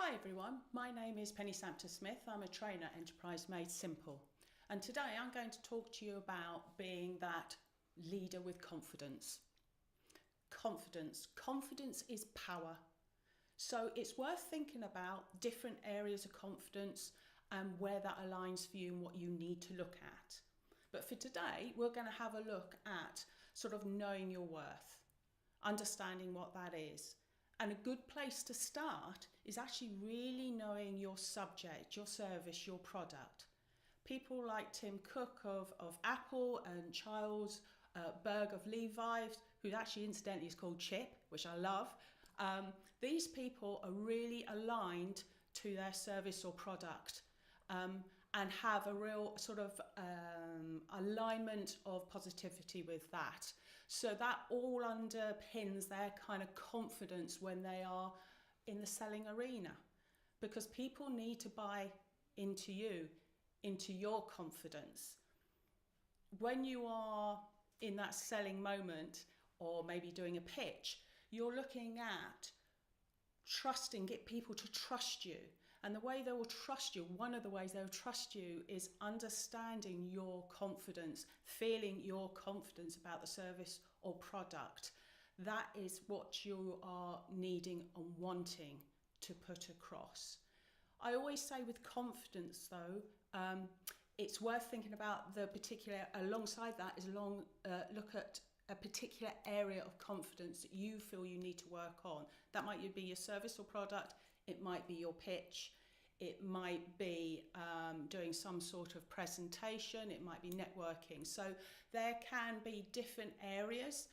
Hi everyone, my name is Penni Smith. I'm a trainer at Enterprise Made Simple, and today I'm going to talk to you about being that leader with confidence. Confidence is power. So it's worth thinking about different areas of confidence and where that aligns for you and what you need to look at. But for today, we're going to have a look at sort of knowing your worth, understanding what that is. And a good place to start is actually really knowing your subject, your service, your product. People like Tim Cook of Apple and Charles Berg of Levi's, who actually incidentally is called Chip, which I love. These people are really aligned to their service or product and have a real sort of alignment of positivity with that. So that all underpins their kind of confidence when they are in the selling arena, because people need to buy into you, into your confidence. When you are in that selling moment or maybe doing a pitch, you're looking at get people to trust you. And the way they will trust you, one of the ways they will trust you is understanding your confidence, feeling your confidence about the service or product. That is what you are needing and wanting to put across. I always say with confidence though, it's worth thinking about the particular, alongside that is look at a particular area of confidence that you feel you need to work on. That might be your service or product, it might be your pitch, it might be doing some sort of presentation, it might be networking. So there can be different areas.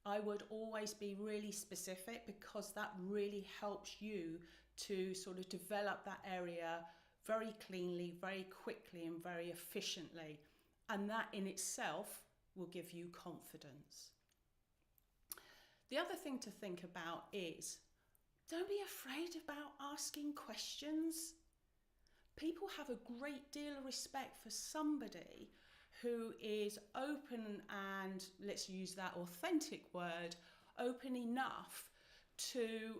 I would always be really specific because that really helps you to sort of develop that area very cleanly, very quickly and very efficiently. And that in itself will give you confidence. The other thing to think about is don't be afraid about asking questions. People have a great deal of respect for somebody who is open and, let's use that authentic word, open enough to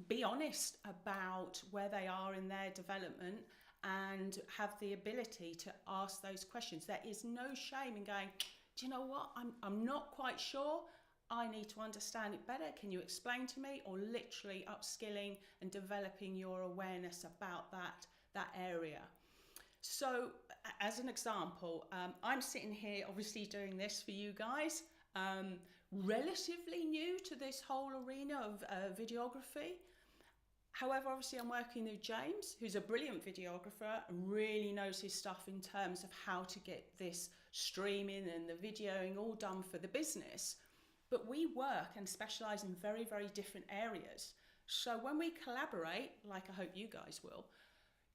be honest about where they are in their development and have the ability to ask those questions. There is no shame in going, do you know what, I'm not quite sure, I need to understand it better, can you explain to me? Or literally upskilling and developing your awareness about that area. So as an example, I'm sitting here obviously doing this for you guys, relatively new to this whole arena of videography. However, obviously I'm working with James, who's a brilliant videographer and really knows his stuff in terms of how to get this streaming and the videoing all done for the business. But we work and specialise in very, very different areas. So when we collaborate, like I hope you guys will,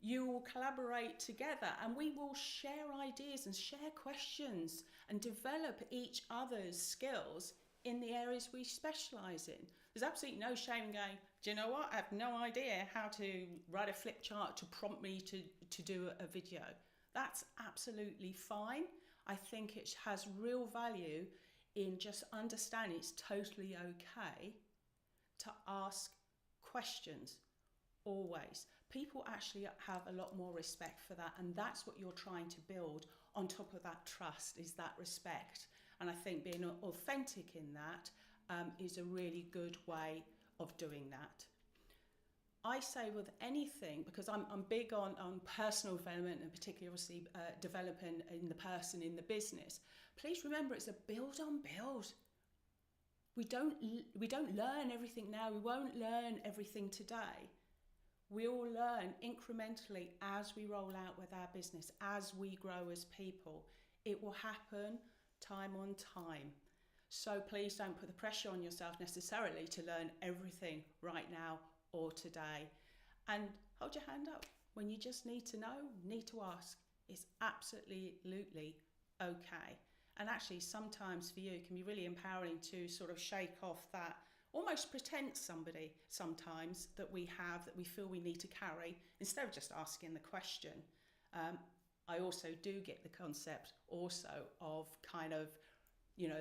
you will collaborate together and we will share ideas and share questions and develop each other's skills in the areas we specialise in. There's absolutely no shame in going, do you know what, I have no idea how to write a flip chart to prompt me to do a video. That's absolutely fine. I think it has real value in just understanding it's totally okay to ask questions. Always. People actually have a lot more respect for that, and that's what you're trying to build on top of that trust, is that respect. And I think being authentic in that is a really good way of doing that. I say with anything, because I'm big on personal development and particularly obviously developing in the person in the business, please remember it's a build on build. We don't learn everything now, we won't learn everything today. We all learn incrementally as we roll out with our business, as we grow as people. It will happen time on time. So please don't put the pressure on yourself necessarily to learn everything right now or today. And hold your hand up. When you just need to know, need to ask, it's absolutely okay. And actually sometimes for you it can be really empowering to sort of shake off that almost pretend somebody sometimes that we feel we need to carry instead of just asking the question. I also do get the concept also of kind of,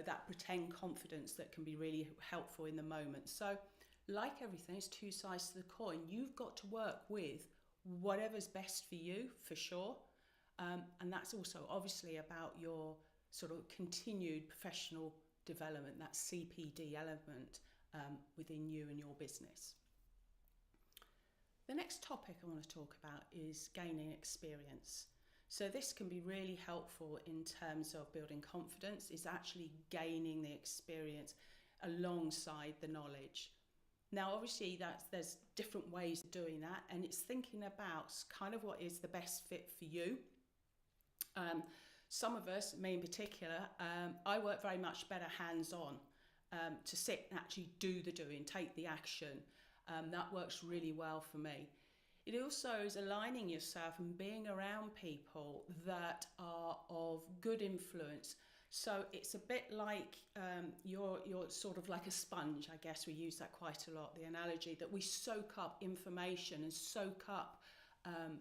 that pretend confidence that can be really helpful in the moment. So like everything, it's two sides to the coin. You've got to work with whatever's best for you, for sure. And that's also obviously about your sort of continued professional development, that CPD element within you and your business. The next topic I want to talk about is gaining experience. So this can be really helpful in terms of building confidence, is actually gaining the experience alongside the knowledge. Now, obviously, there's different ways of doing that, and it's thinking about kind of what is the best fit for you. Some of us, me in particular, I work very much better hands-on, to sit and actually do the doing, take the action. That works really well for me. It also is aligning yourself and being around people that are of good influence. So it's a bit like you're sort of like a sponge, I guess we use that quite a lot, the analogy that we soak up information and soak up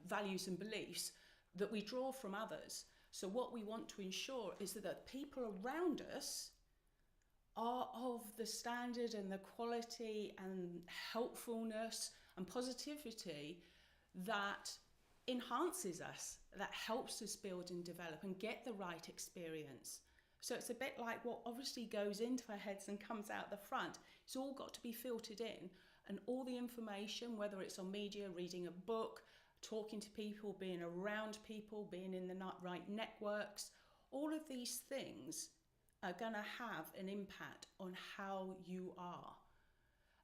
values and beliefs that we draw from others. So what we want to ensure is that the people around us are of the standard and the quality and helpfulness and positivity that enhances us, that helps us build and develop and get the right experience. So it's a bit like what obviously goes into our heads and comes out the front. It's all got to be filtered in, and all the information, whether it's on media, reading a book, talking to people, being around people, being in the right networks, all of these things are going to have an impact on how you are.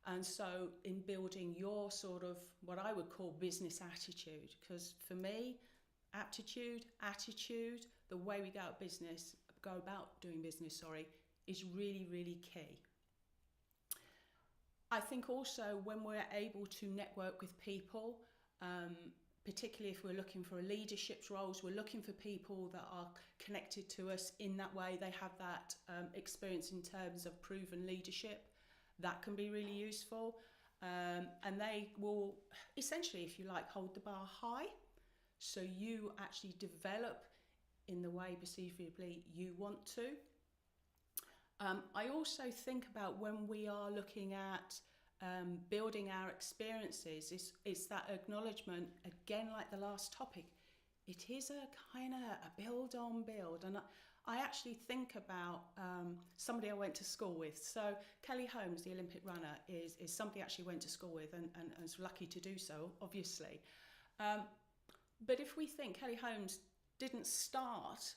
And so in building your sort of what I would call business attitude, because for me, attitude, the way we go about doing business, is really, really key. I think also when we're able to network with people, particularly if we're looking for leadership roles, we're looking for people that are connected to us in that way. They have that experience in terms of proven leadership. That can be really useful. And they will essentially, if you like, hold the bar high. So you actually develop in the way perceivably you want to. I also think about when we are looking at building our experiences, it's that acknowledgement, again, like the last topic, it is a kind of a build on build. And I actually think about somebody I went to school with. So Kelly Holmes, the Olympic runner, is somebody I actually went to school with and was lucky to do so, obviously. But if we think Kelly Holmes didn't start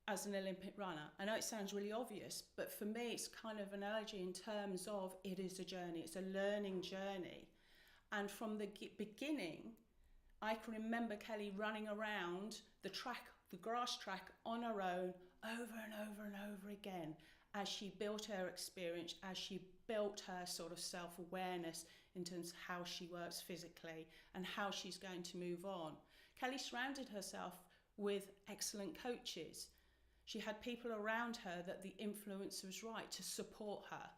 as an Olympic runner, I know it sounds really obvious, but for me it's kind of an analogy in terms of it is a journey, it's a learning journey. And from the beginning, I can remember Kelly running around the track, the grass track on her own over and over and over again as she built her experience, as she built her sort of self-awareness in terms of how she works physically and how she's going to move on. Kelly surrounded herself with excellent coaches. She had people around her that the influence was right to support her.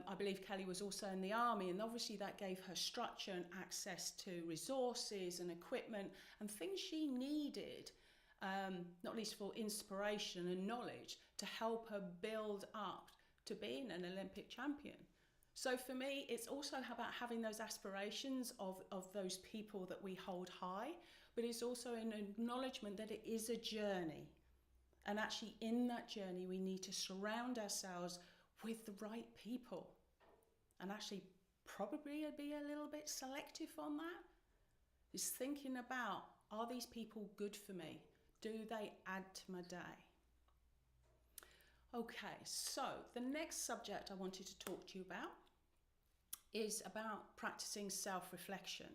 I believe Kelly was also in the army, and obviously that gave her structure and access to resources and equipment and things she needed, not least for inspiration and knowledge, to help her build up to being an Olympic champion. So for me, it's also about having those aspirations of those people that we hold high, but it's also an acknowledgement that it is a journey. And actually in that journey, we need to surround ourselves with the right people and actually probably be a little bit selective on that. Is thinking about, are these people good for me? Do they add to my day? Okay, so the next subject I wanted to talk to you about is about practicing self-reflection.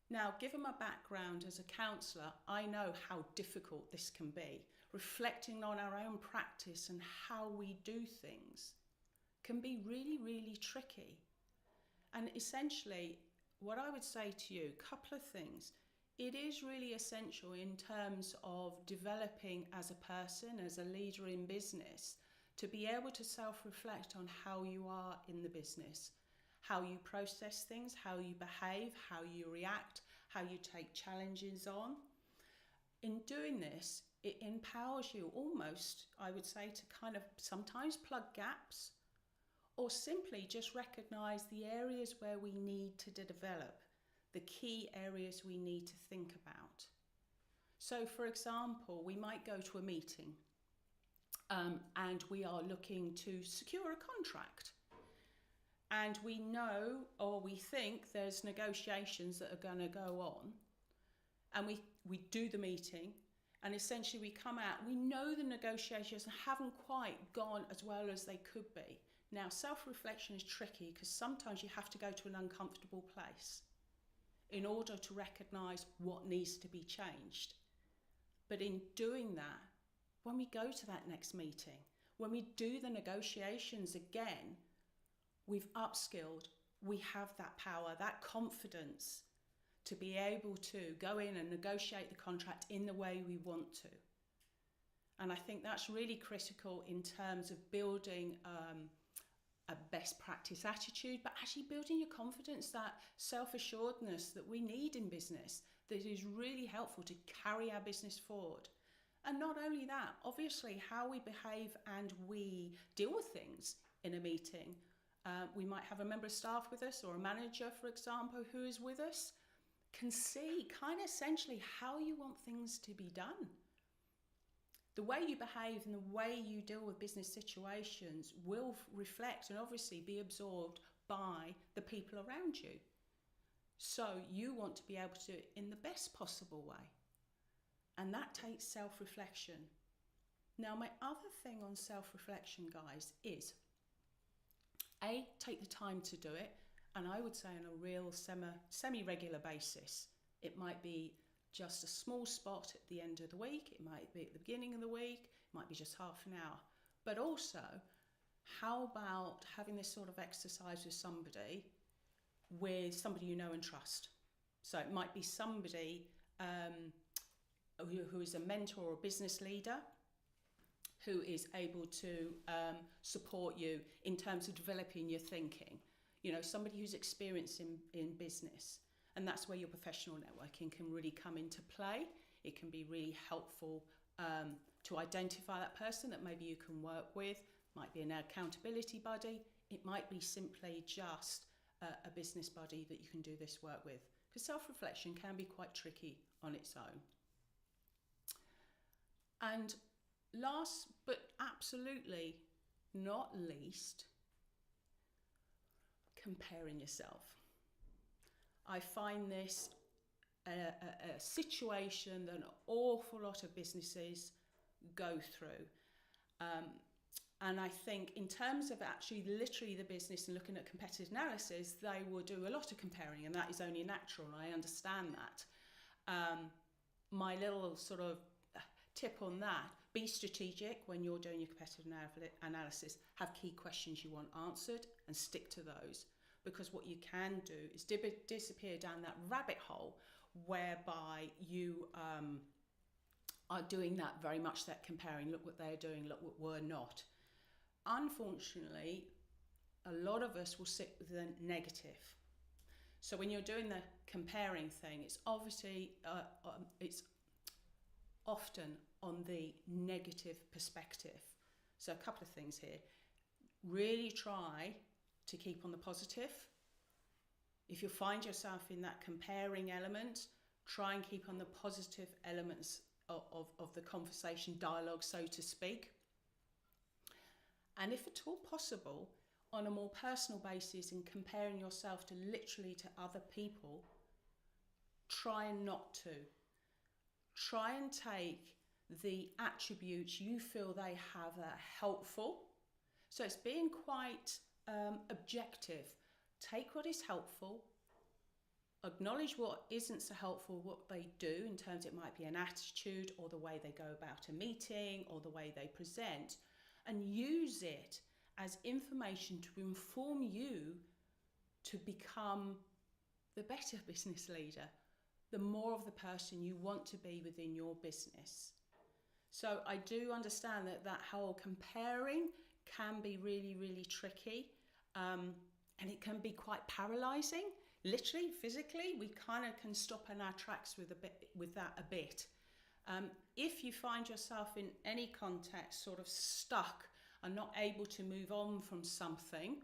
Now, given my background as a counsellor, I know how difficult this can be. Reflecting on our own practice and how we do things can be really, really tricky. And essentially, what I would say to you, a couple of things. It is really essential in terms of developing as a person, as a leader in business, to be able to self-reflect on how you are in the business, how you process things, how you behave, how you react, how you take challenges on. In doing this, it empowers you almost, I would say, to kind of sometimes plug gaps or simply just recognise the areas where we need to develop, the key areas we need to think about. So, for example, we might go to a meeting and we are looking to secure a contract. And we know, or we think, there's negotiations that are going to go on. And we do the meeting, and essentially we come out, we know the negotiations haven't quite gone as well as they could be. Now, self-reflection is tricky because sometimes you have to go to an uncomfortable place in order to recognise what needs to be changed. But in doing that, when we go to that next meeting, when we do the negotiations again, we've upskilled, we have that power, that confidence to be able to go in and negotiate the contract in the way we want to. And I think that's really critical in terms of building a best practice attitude, but actually building your confidence, that self-assuredness that we need in business, that is really helpful to carry our business forward. And not only that, obviously how we behave and we deal with things in a meeting. We might have a member of staff with us or a manager, for example, who is with us, can see kind of essentially how you want things to be done. The way you behave and the way you deal with business situations will reflect and obviously be absorbed by the people around you. So you want to be able to do it in the best possible way. And that takes self-reflection. Now, my other thing on self-reflection, guys, is A, take the time to do it. And I would say on a real semi-regular basis. It might be just a small spot at the end of the week. It might be at the beginning of the week. It might be just half an hour. But also, how about having this sort of exercise with somebody you know and trust? So it might be somebody who is a mentor or business leader who is able to support you in terms of developing your thinking. You know, somebody who's experienced in business. And that's where your professional networking can really come into play. It can be really helpful to identify that person that maybe you can work with. Might be an accountability buddy. It might be simply just a business buddy that you can do this work with. Because self-reflection can be quite tricky on its own. And last but absolutely not least, comparing yourself. I find this a situation that an awful lot of businesses go through. And I think in terms of actually literally the business and looking at competitive analysis, they will do a lot of comparing, and that is only natural, and I understand that. My little sort of tip on that, be strategic when you're doing your competitive analysis. Have key questions you want answered and stick to those. Because what you can do is disappear down that rabbit hole whereby you are doing that very much, that comparing, look what they're doing, look what we're not. Unfortunately, a lot of us will sit with the negative. So when you're doing the comparing thing, it's obviously, it's often on the negative perspective. So a couple of things here. Really try to keep on the positive. If you find yourself in that comparing element, try and keep on the positive elements of the conversation, dialogue, so to speak. And if at all possible, on a more personal basis, in comparing yourself to literally to other people, try and not to. Try and take the attributes you feel they have that are helpful. So it's being quite objective. Take what is helpful, acknowledge what isn't so helpful, what they do in terms, it might be an attitude or the way they go about a meeting or the way they present, and use it as information to inform you to become the better business leader, the more of the person you want to be within your business. So I do understand that whole comparing can be really, really tricky, and it can be quite paralyzing. Literally, physically, we kind of can stop in our tracks with that a bit. If you find yourself in any context sort of stuck are not able to move on from something,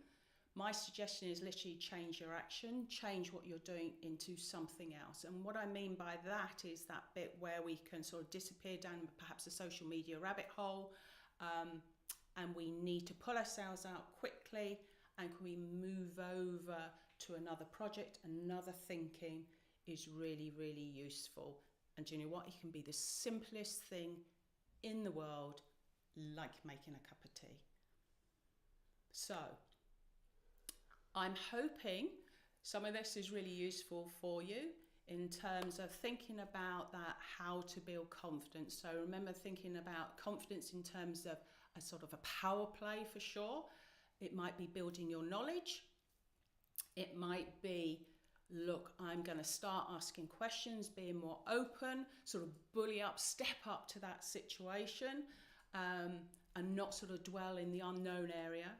my suggestion is literally change your action, change what you're doing into something else. And what I mean by that is that bit where we can sort of disappear down perhaps a social media rabbit hole, and we need to pull ourselves out quickly, and can we move over to another project, another thinking is really, really useful. And do you know what? It can be the simplest thing in the world, like making a cup of tea. So I'm hoping some of this is really useful for you in terms of thinking about that, how to build confidence. So remember thinking about confidence in terms of a sort of a power play for sure. It might be building your knowledge. It might be, look, I'm going to start asking questions, being more open, sort of bully up, step up to that situation, and not sort of dwell in the unknown area.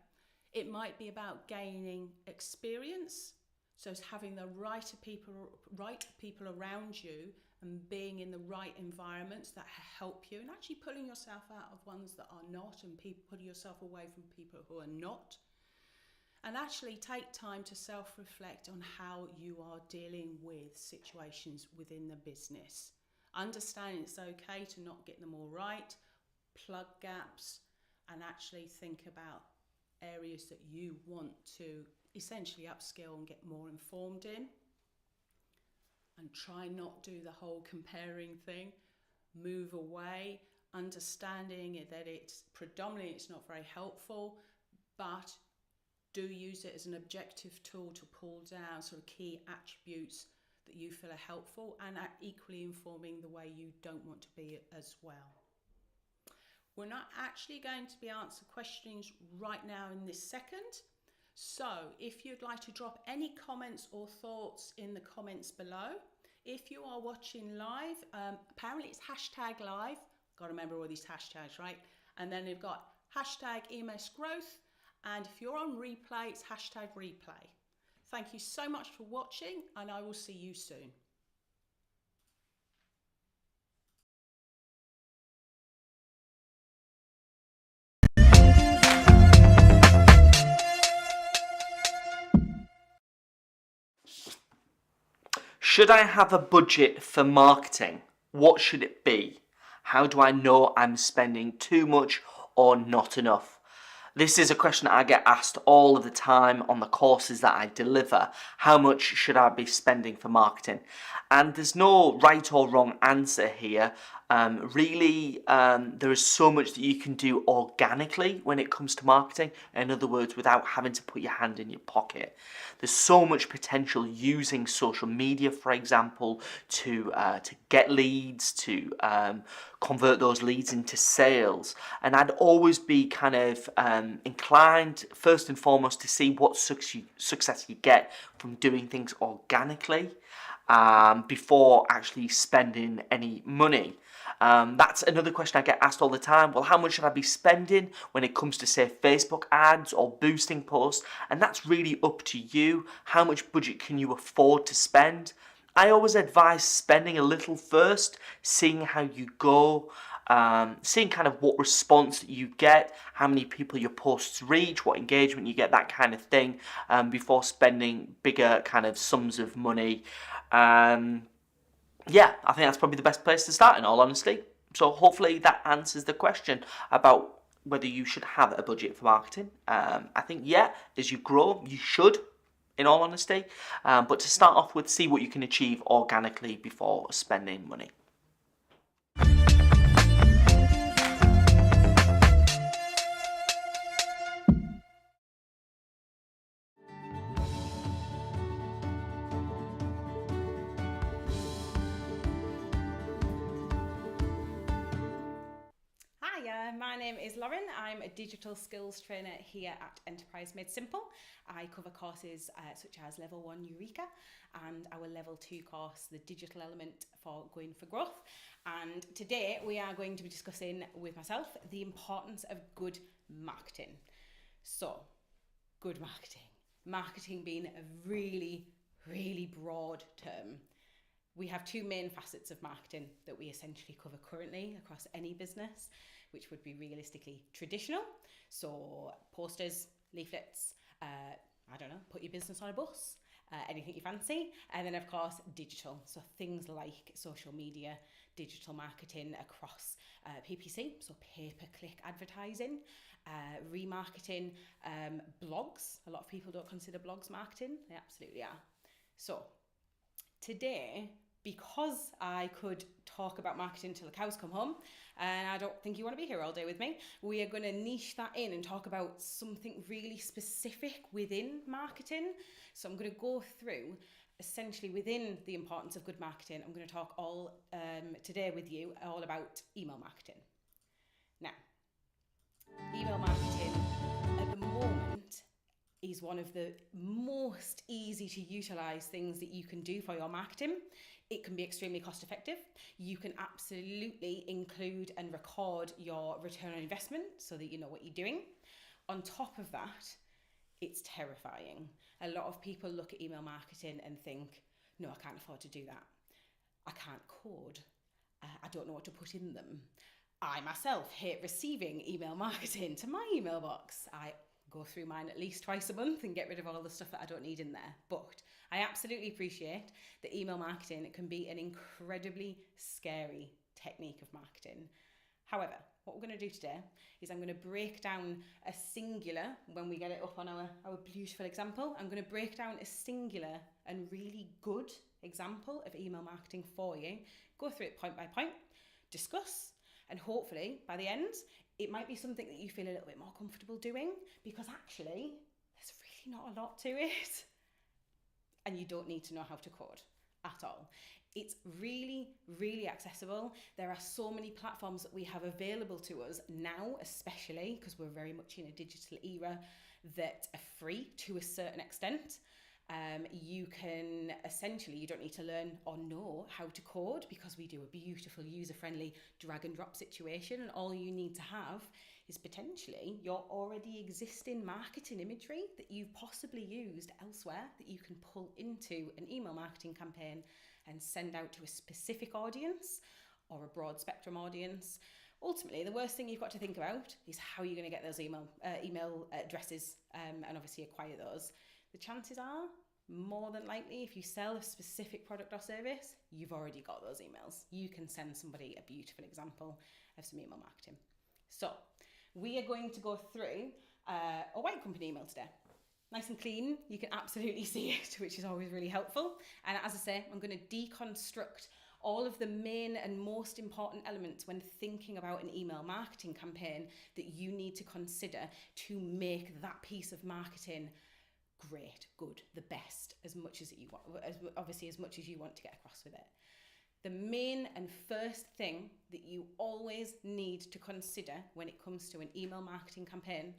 It might be about gaining experience, so it's having the right people around you and being in the right environments that help you, and actually pulling yourself out of ones that are not, and putting yourself away from people who are not. And actually take time to self-reflect on how you are dealing with situations within the business. Understand it's okay to not get them all right, plug gaps, and actually think about areas that you want to essentially upskill and get more informed in. And try not do the whole comparing thing. Move away, understanding that it's predominantly it's not very helpful, but do use it as an objective tool to pull down sort of key attributes that you feel are helpful, and are equally informing the way you don't want to be as well. We're not actually going to be answering questions right now in this second. So if you'd like to drop any comments or thoughts in the comments below. If you are watching live, apparently it's hashtag live. Got to remember all these hashtags, right? And then you've got hashtag EMS growth. And if you're on replay, it's hashtag replay. Thank you so much for watching, and I will see you soon. Should I have a budget for marketing? What should it be? How do I know I'm spending too much or not enough? This is a question I get asked all of the time on the courses that I deliver. How much should I be spending for marketing? And there's no right or wrong answer here. There is so much that you can do organically when it comes to marketing. In other words, without having to put your hand in your pocket. There's so much potential using social media, for example, to get leads, to convert those leads into sales. And I'd always be kind of inclined, first and foremost, to see what success you get from doing things organically before actually spending any money. That's another question I get asked all the time. Well, how much should I be spending when it comes to, say, Facebook ads or boosting posts? And that's really up to you. How much budget can you afford to spend? I always advise spending a little first, seeing how you go, seeing kind of what response that you get, how many people your posts reach, what engagement you get, that kind of thing, before spending bigger kind of sums of money. Yeah, I think that's probably the best place to start, in all honesty. So hopefully that answers the question about whether you should have a budget for marketing. I think, yeah, as you grow, you should, in all honesty. But to start off with, see what you can achieve organically before spending money. My name is Lauren. I'm a digital skills trainer here at Enterprise Made Simple. I cover courses such as Level 1 Eureka and our Level 2 course, the digital element for going for growth. And today we are going to be discussing with myself the importance of good marketing. So, good marketing. Marketing being a really, really broad term. We have two main facets of marketing that we essentially cover currently across any business. which would be realistically traditional. So posters, leaflets, I don't know, put your business on a bus, anything you fancy. And then of course, digital. So things like social media, digital marketing across PPC, so pay-per-click advertising, remarketing, blogs. A lot of people don't consider blogs marketing. They absolutely are. So today, because I could talk about marketing till the cows come home, and I don't think you want to be here all day with me, we are going to niche that in and talk about something really specific within marketing. So I'm going to go through essentially within the importance of good marketing. I'm going to talk all today with you all about email marketing. Now, email marketing at the moment is one of the most easy to utilize things that you can do for your marketing. It can be extremely cost effective. You can absolutely include and record your return on investment so that you know what you're doing. On top of that, it's terrifying. A lot of people look at email marketing and think, no, I can't afford to do that. I can't code. I don't know what to put in them. I myself hate receiving email marketing to my email box. I go through mine at least twice a month and get rid of all the stuff that I don't need in there. But I absolutely appreciate that email marketing can be an incredibly scary technique of marketing. However, what we're going to do today is I'm going to break down a singular, when we get it up on our beautiful example, I'm going to break down a singular and really good example of email marketing for you, go through it point by point, discuss, and hopefully by the end, it might be something that you feel a little bit more comfortable doing, because actually there's really not a lot to it. And you don't need to know how to code at all. It's really, really accessible. There are so many platforms that we have available to us now, especially because we're very much in a digital era, that are free to a certain extent. You can essentially, you don't need to learn or know how to code, because we do a beautiful user-friendly drag and drop situation, and all you need to have is potentially your already existing marketing imagery that you've possibly used elsewhere that you can pull into an email marketing campaign and send out to a specific audience or a broad spectrum audience. Ultimately, the worst thing you've got to think about is how you're going to get those email addresses and obviously acquire those. The chances are, more than likely, if you sell a specific product or service, you've already got those emails. You can send somebody a beautiful example of some email marketing. So we are going to go through a white company email today. Nice and clean, you can absolutely see it, which is always really helpful. And as I say, I'm going to deconstruct all of the main and most important elements when thinking about an email marketing campaign that you need to consider to make that piece of marketing great, good, the best, as much as you want, obviously as much as you want to get across with it. The main and first thing that you always need to consider when it comes to an email marketing campaign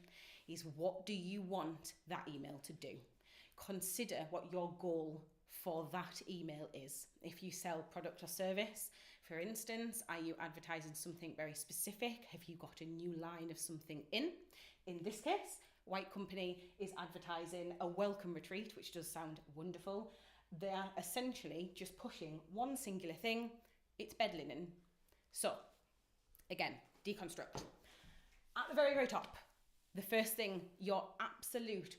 is, what do you want that email to do? Consider what your goal for that email is. If you sell product or service, for instance, are you advertising something very specific? Have you got a new line of something in? In this case, White Company is advertising a welcome retreat, which does sound wonderful. They're essentially just pushing one singular thing, it's bed linen. So, again, deconstruct. At the very, very top, the first thing, your absolute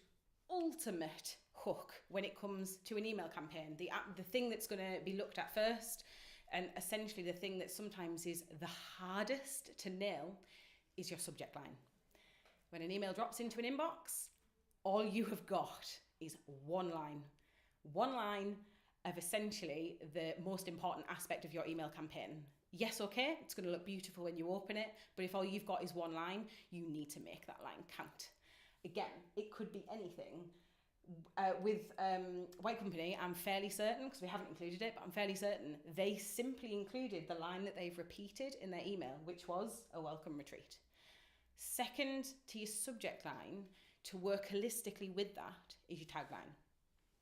ultimate hook when it comes to an email campaign, the thing that's going to be looked at first, and essentially the thing that sometimes is the hardest to nail, is your subject line. When an email drops into an inbox, all you have got is one line of essentially the most important aspect of your email campaign. Yes, okay, it's going to look beautiful when you open it, but if all you've got is one line, you need to make that line count. Again, it could be anything. With White Company, I'm fairly certain, because we haven't included it, but I'm fairly certain they simply included the line that they've repeated in their email, which was a welcome retreat. Second to your subject line, to work holistically with that, is your tagline.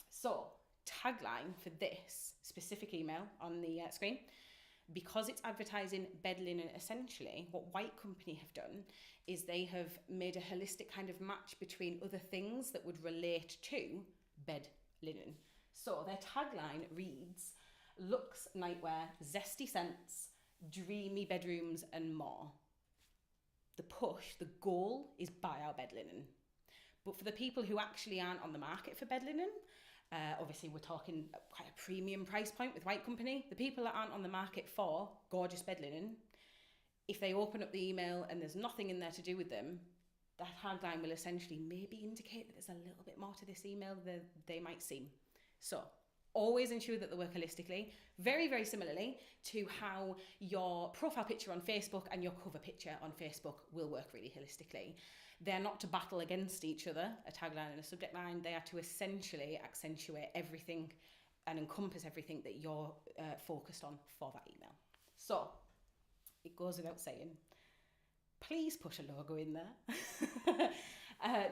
So, tagline for this specific email on the screen, because it's advertising bed linen essentially, what White Company have done is they have made a holistic kind of match between other things that would relate to bed linen. So their tagline reads, "Luxe nightwear, zesty scents, dreamy bedrooms and more." the push, the goal is buy our bed linen. But for the people who actually aren't on the market for bed linen, obviously we're talking quite a premium price point with White Company. The people that aren't on the market for gorgeous bed linen, if they open up the email and there's nothing in there to do with them, that tagline will essentially maybe indicate that there's a little bit more to this email than they might seem. So always ensure that they work holistically. Very, very similarly to how your profile picture on Facebook and your cover picture on Facebook will work really holistically. They're not to battle against each other, a tagline and a subject line. They are to essentially accentuate everything and encompass everything that you're focused on for that email. So it goes without saying, please put a logo in there.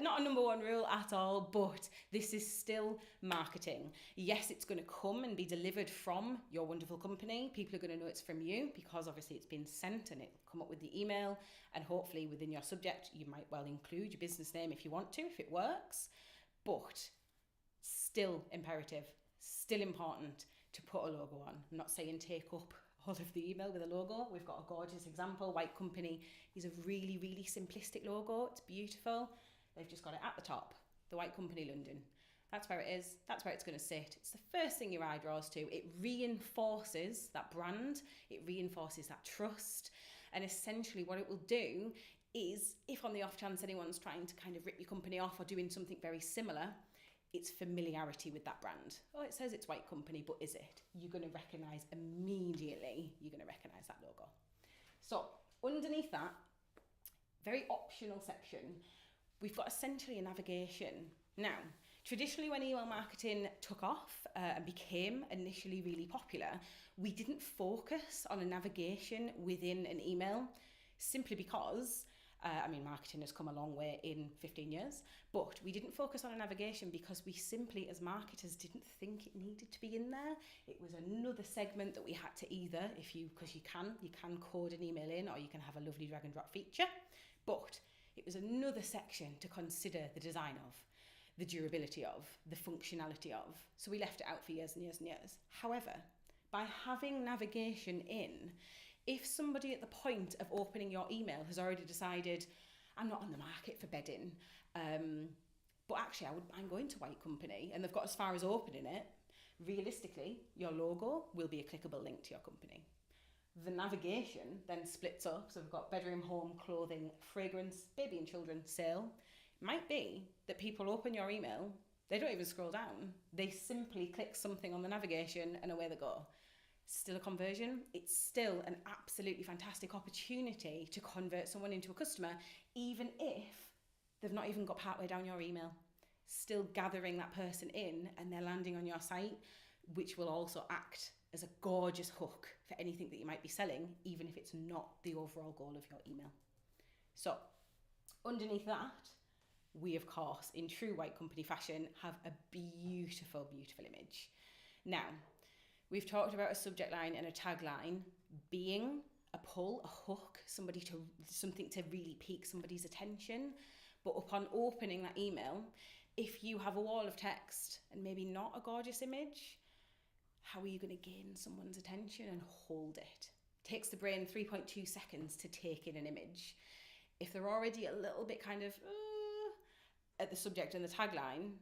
Not a number one rule at all, but this is still marketing. Yes, it's going to come and be delivered from your wonderful company. People are going to know it's from you because obviously it's been sent and it'll come up with the email, and hopefully within your subject you might well include your business name if you want to, if it works. But still imperative, still important to put a logo on. I'm not saying take up all of the email with a logo. We've got a gorgeous example. White Company is a really, really simplistic logo. It's beautiful. They've just got it at the top, the White Company London. That's where it is. That's where it's going to sit. It's the first thing your eye draws to. It reinforces that brand. It reinforces that trust. And essentially what it will do is, if on the off chance anyone's trying to kind of rip your company off or doing something very similar, it's familiarity with that brand. Oh, it says it's White Company, but is it? You're going to recognise immediately, you're going to recognise that logo. So underneath that, very optional section, we've got essentially a navigation. Now, traditionally when email marketing took off and became initially really popular, we didn't focus on a navigation within an email simply because, marketing has come a long way in 15 years, but we didn't focus on a navigation because we simply, as marketers, didn't think it needed to be in there. It was another segment that we had to either, because you can code an email in, or you can have a lovely drag and drop feature, but it was another section to consider the design of, the durability of, the functionality of. So we left it out for years and years and years. However, by having navigation in, if somebody at the point of opening your email has already decided, I'm not on the market for bedding, but actually I'm going to White Company, and they've got as far as opening it, realistically, your logo will be a clickable link to your company. The navigation then splits up, so we've got bedroom, home, clothing, fragrance, baby and children, sale. It might be that people open your email, they don't even scroll down, they simply click something on the navigation and away they go. Still a conversion. It's still an absolutely fantastic opportunity to convert someone into a customer, even if they've not even got partway down your email. Still gathering that person in, and they're landing on your site, which will also act as a gorgeous hook for anything that you might be selling, even if it's not the overall goal of your email. So underneath that, we of course, in true White Company fashion, have a beautiful, beautiful image. Now, we've talked about a subject line and a tagline being a pull, a hook, something to really pique somebody's attention. But upon opening that email, if you have a wall of text and maybe not a gorgeous image, how are you going to gain someone's attention and hold it? It takes the brain 3.2 seconds to take in an image. If they're already a little bit kind of at the subject and the tagline,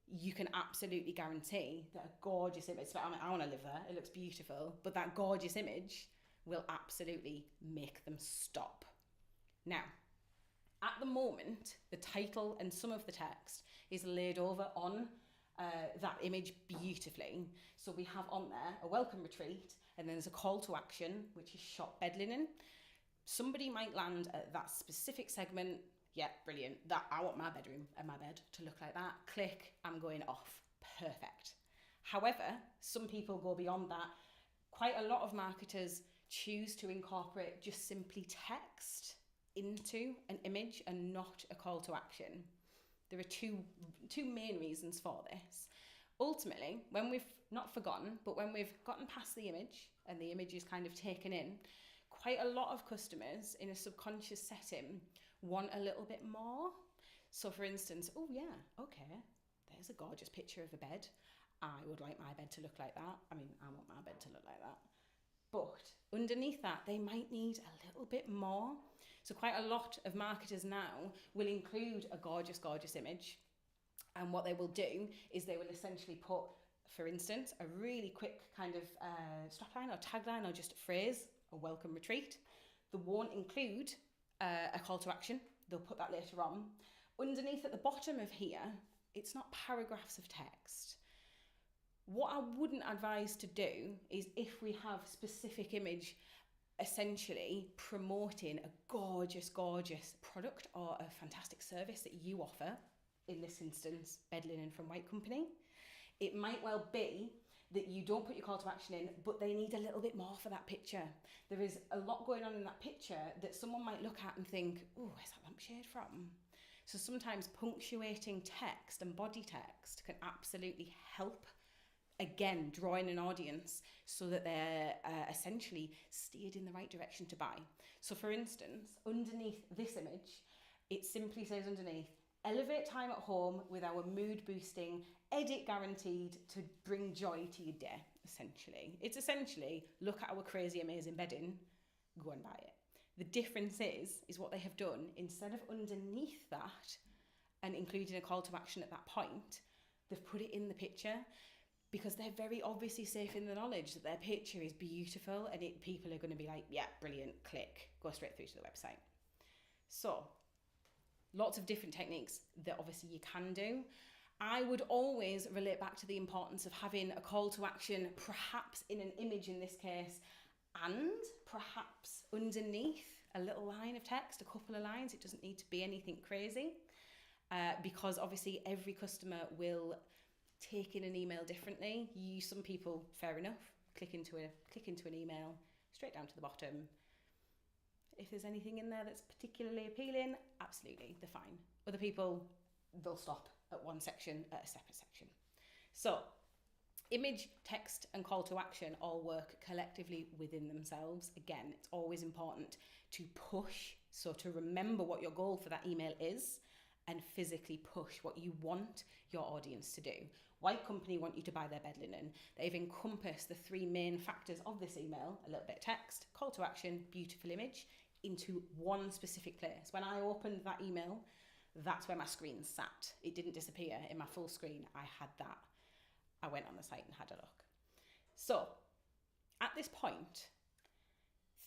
you can absolutely guarantee that a gorgeous image, I want to live there, it looks beautiful, but that gorgeous image will absolutely make them stop. Now, at the moment, the title and some of the text is laid over on that image beautifully. So we have on there a welcome retreat, and then there's a call to action, which is shop bed linen. Somebody might land at that specific segment. Yeah, brilliant. That I want my bedroom and my bed to look like that. Click, I'm going off. Perfect. However, some people go beyond that. Quite a lot of marketers choose to incorporate just simply text into an image and not a call to action. There are two main reasons for this. Ultimately, when we've not forgotten, but when we've gotten past the image and the image is kind of taken in, quite a lot of customers in a subconscious setting want a little bit more. So for instance, oh yeah, okay, there's a gorgeous picture of a bed. I would like my bed to look like that. I want my bed to look like that. But underneath that, they might need a little bit more. So quite a lot of marketers now will include a gorgeous, gorgeous image. And what they will do is they will essentially put, for instance, a really quick kind of strapline or tagline or just a phrase, a welcome retreat. They won't include a call to action. They'll put that later on. Underneath at the bottom of here, it's not paragraphs of text. What I wouldn't advise to do is, if we have specific image essentially promoting a gorgeous, gorgeous product or a fantastic service that you offer, in this instance, bed linen from White Company, it might well be that you don't put your call to action in, but they need a little bit more for that picture. There is a lot going on in that picture that someone might look at and think, oh, where's that lampshade from? So sometimes punctuating text and body text can absolutely help, again, drawing an audience so that they're essentially steered in the right direction to buy. So for instance, underneath this image, it simply says underneath, elevate time at home with our mood boosting, edit guaranteed to bring joy to your day, essentially. It's essentially, look at our crazy amazing bedding, go and buy it. The difference is what they have done, instead of underneath that and including a call to action at that point, they've put it in the picture, because they're very obviously safe in the knowledge that their picture is beautiful and people are going to be like, yeah, brilliant, click, go straight through to the website. So, lots of different techniques that obviously you can do. I would always relate back to the importance of having a call to action, perhaps in an image in this case, and perhaps underneath a little line of text, a couple of lines. It doesn't need to be anything crazy, because obviously every customer will take in an email differently. Some people, fair enough, click into an email, straight down to the bottom. If there's anything in there that's particularly appealing, absolutely, they're fine. Other people, they'll stop at one section, at a separate section. So, image, text, and call to action all work collectively within themselves. Again, it's always important to push, so to remember what your goal for that email is, and physically push what you want your audience to do. White Company want you to buy their bed linen. They've encompassed the three main factors of this email, a little bit of text, call to action, beautiful image, into one specific place. When I opened that email, that's where my screen sat. It didn't disappear in my full screen. I had that. I went on the site and had a look. So, at this point,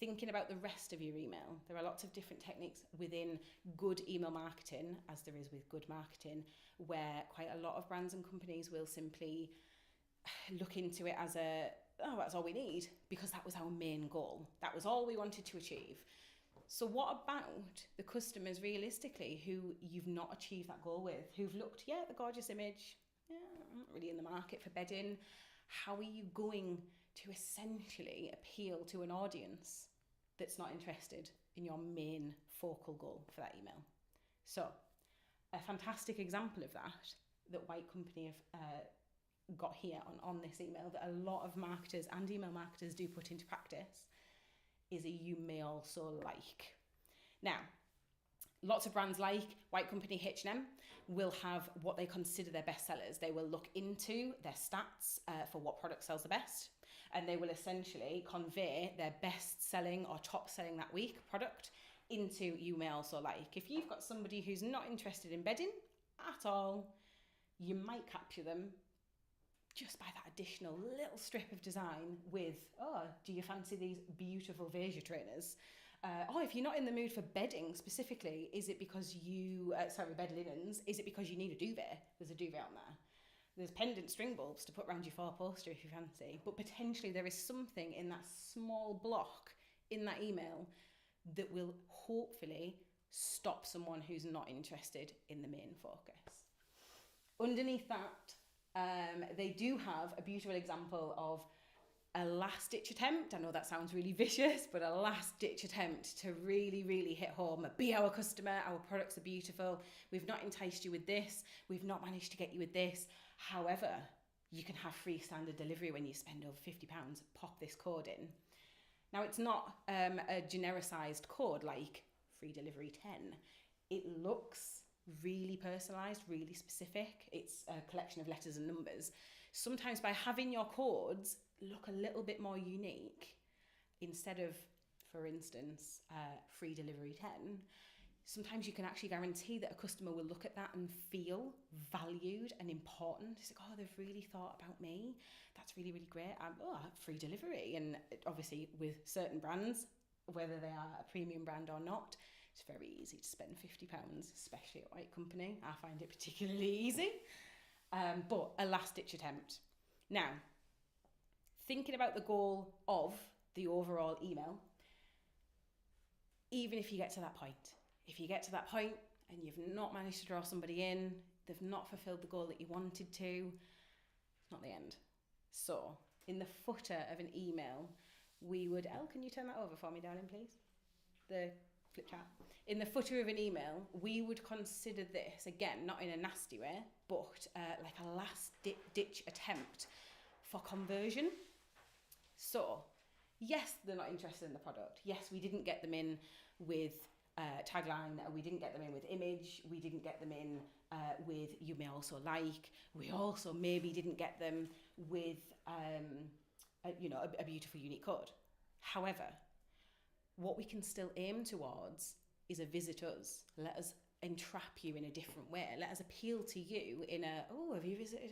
thinking about the rest of your email, there are lots of different techniques within good email marketing, as there is with good marketing, where quite a lot of brands and companies will simply look into it as that's all we need, because that was our main goal. That was all we wanted to achieve. So what about the customers realistically who you've not achieved that goal with, who've looked, the gorgeous image, I'm not really in the market for bedding. How are you going to essentially appeal to an audience that's not interested in your main focal goal for that email? So, a fantastic example of that White Company have got here on this email, that a lot of marketers and email marketers do put into practice, is a you may also like. Now, lots of brands like White Company, H&M will have what they consider their best sellers. They will look into their stats for what product sells the best, and they will essentially convey their best selling or top selling that week product into you may also like. If you've got somebody who's not interested in bedding at all, you might capture them just by that additional little strip of design with, do you fancy these beautiful Veja trainers? If you're not in the mood for bedding specifically, is it because bed linens, is it because you need a duvet? There's a duvet on there. There's pendant string bulbs to put around your four-poster if you fancy. But potentially there is something in that small block in that email that will hopefully stop someone who's not interested in the main focus. Underneath that, they do have a beautiful example of a last-ditch attempt. I know that sounds really vicious, but a last-ditch attempt to really, really hit home. Be our customer, our products are beautiful. We've not enticed you with this. We've not managed to get you with this. However, you can have free standard delivery when you spend over £50. Pop this code in. Now, it's not a genericized code like free delivery 10. It looks really personalized, really specific. It's a collection of letters and numbers. Sometimes by having your codes look a little bit more unique, instead of for instance, free delivery 10, sometimes you can actually guarantee that a customer will look at that and feel valued and important. It's like, oh, they've really thought about me. That's really, really great. Free delivery. And obviously with certain brands, whether they are a premium brand or not, it's very easy to spend £50, especially at White Company. I find it particularly easy. But a last-ditch attempt. Now, thinking about the goal of the overall email, even if you get to that point, and you've not managed to draw somebody in, they've not fulfilled the goal that you wanted to, it's not the end. So, in the footer of an email, we would... Elle, can you turn that over for me, darling, please? The flip chart. In the footer of an email, we would consider this, again, not in a nasty way, but like a last-ditch attempt for conversion. So, yes, they're not interested in the product. Yes, we didn't get them in with tagline, we didn't get them in with image, we didn't get them in with you may also like, we also maybe didn't get them with a beautiful unique code. However, what we can still aim towards is a visit us. Let us entrap you in a different way. Let us appeal to you in a, oh, have you visited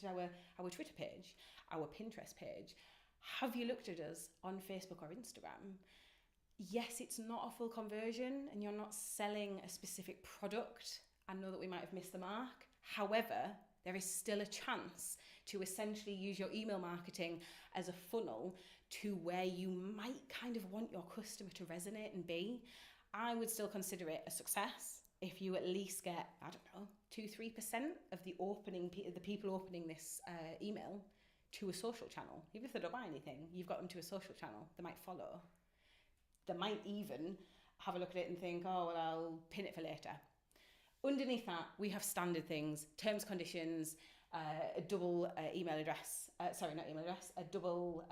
our Twitter page, our Pinterest page? Have you looked at us on Facebook or Instagram? Yes, it's not a full conversion and you're not selling a specific product. I know that we might have missed the mark. However, there is still a chance to essentially use your email marketing as a funnel to where you might kind of want your customer to resonate and be. I would still consider it a success if you at least get, 2-3% of the people opening this email to a social channel. Even if they don't buy anything, you've got them to a social channel. They might follow. They might even have a look at it and think, oh, well, I'll pin it for later. Underneath that, we have standard things, terms, conditions, a double email address, a double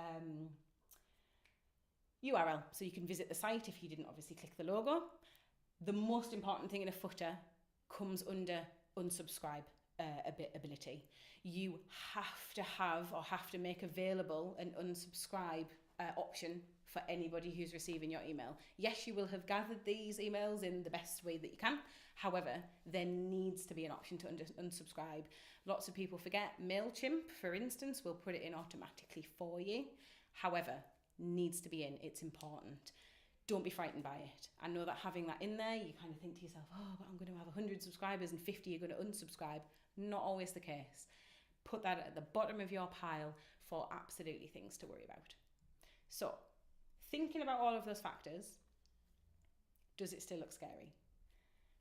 URL. So you can visit the site if you didn't obviously click the logo. The most important thing in a footer comes under unsubscribe ability. You have to make available an unsubscribe option for anybody who's receiving your email. Yes, you will have gathered these emails in the best way that you can. However, there needs to be an option to unsubscribe. Lots of people forget. MailChimp, for instance, will put it in automatically for you. However, needs to be in. It's important. Don't be frightened by it. I know that having that in there, you kind of think to yourself, oh, but I'm going to have 100 subscribers and 50 are going to unsubscribe. Not always the case. Put that at the bottom of your pile for absolutely things to worry about. So, thinking about all of those factors, does it still look scary?